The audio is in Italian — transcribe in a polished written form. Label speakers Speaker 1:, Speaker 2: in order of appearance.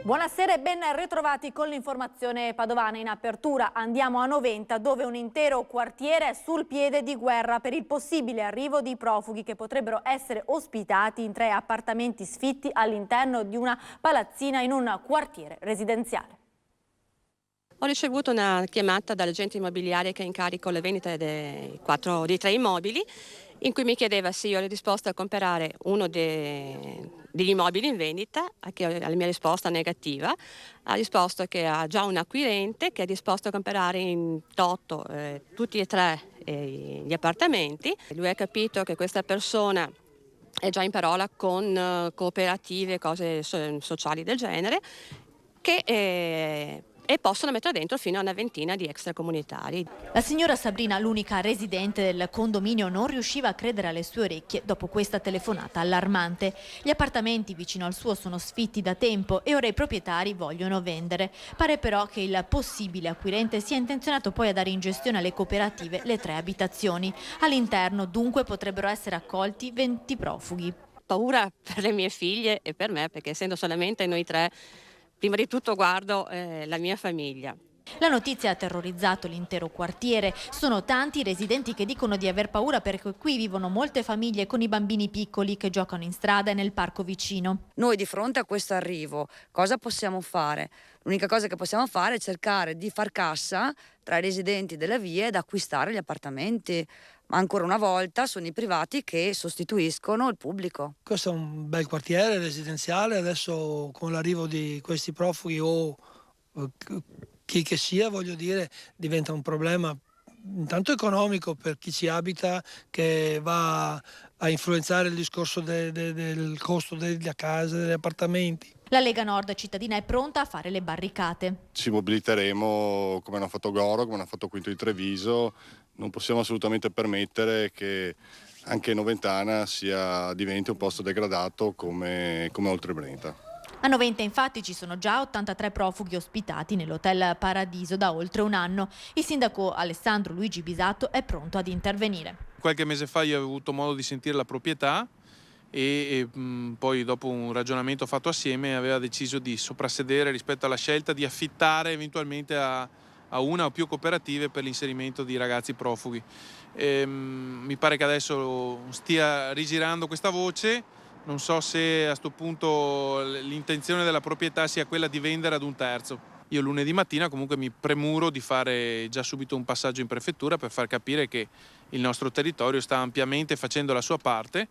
Speaker 1: Buonasera e ben ritrovati con l'informazione padovana. In apertura andiamo a Noventa, dove un intero quartiere è sul piede di guerra per il possibile arrivo di profughi che potrebbero essere ospitati in 3 appartamenti sfitti all'interno di una palazzina in un quartiere residenziale.
Speaker 2: Ho ricevuto una chiamata dall'agente immobiliare che ha in carico la vendita dei 3 immobili, in cui mi chiedeva se io ero disposta a comprare uno degli immobili in vendita, alla mia risposta negativa. Ha risposto che ha già un acquirente che è disposto a comprare in toto tutti e 3 gli appartamenti. Lui ha capito che questa persona è già in parola con cooperative e cose sociali del genere e possono mettere dentro fino a una ventina di extracomunitari.
Speaker 1: La signora Sabrina, l'unica residente del condominio, non riusciva a credere alle sue orecchie dopo questa telefonata allarmante. Gli appartamenti vicino al suo sono sfitti da tempo e ora i proprietari vogliono vendere. Pare però che il possibile acquirente sia intenzionato poi a dare in gestione alle cooperative le 3 abitazioni. All'interno dunque potrebbero essere accolti 20 profughi.
Speaker 2: Paura per le mie figlie e per me, perché essendo solamente noi 3, prima di tutto guardo la mia famiglia.
Speaker 1: La notizia ha terrorizzato l'intero quartiere. Sono tanti i residenti che dicono di aver paura perché qui vivono molte famiglie con i bambini piccoli che giocano in strada e nel parco vicino.
Speaker 3: Noi di fronte a questo arrivo cosa possiamo fare? L'unica cosa che possiamo fare è cercare di far cassa tra i residenti della via ed acquistare gli appartamenti. Ma ancora una volta sono i privati che sostituiscono il pubblico.
Speaker 4: Questo è un bel quartiere residenziale, adesso con l'arrivo di questi profughi o chi che sia, voglio dire, diventa un problema intanto economico per chi ci abita, che va a influenzare il discorso del costo della casa, degli appartamenti.
Speaker 1: La Lega Nord cittadina è pronta a fare le barricate.
Speaker 5: Ci mobiliteremo come hanno fatto Goro, come hanno fatto Quinto di Treviso. Non possiamo assolutamente permettere che anche Noventana diventi un posto degradato come Oltre Brenta.
Speaker 1: A Noventa infatti ci sono già 83 profughi ospitati nell'Hotel Paradiso da oltre un anno. Il sindaco Alessandro Luigi Bisato è pronto ad intervenire.
Speaker 6: Qualche mese fa io avevo avuto modo di sentire la proprietà e poi dopo un ragionamento fatto assieme aveva deciso di soprassedere rispetto alla scelta di affittare eventualmente a una o più cooperative per l'inserimento di ragazzi profughi. Mi pare che adesso stia rigirando questa voce, non so se a sto punto l'intenzione della proprietà sia quella di vendere ad un terzo. Io lunedì mattina comunque mi premuro di fare già subito un passaggio in prefettura per far capire che il nostro territorio sta ampiamente facendo la sua parte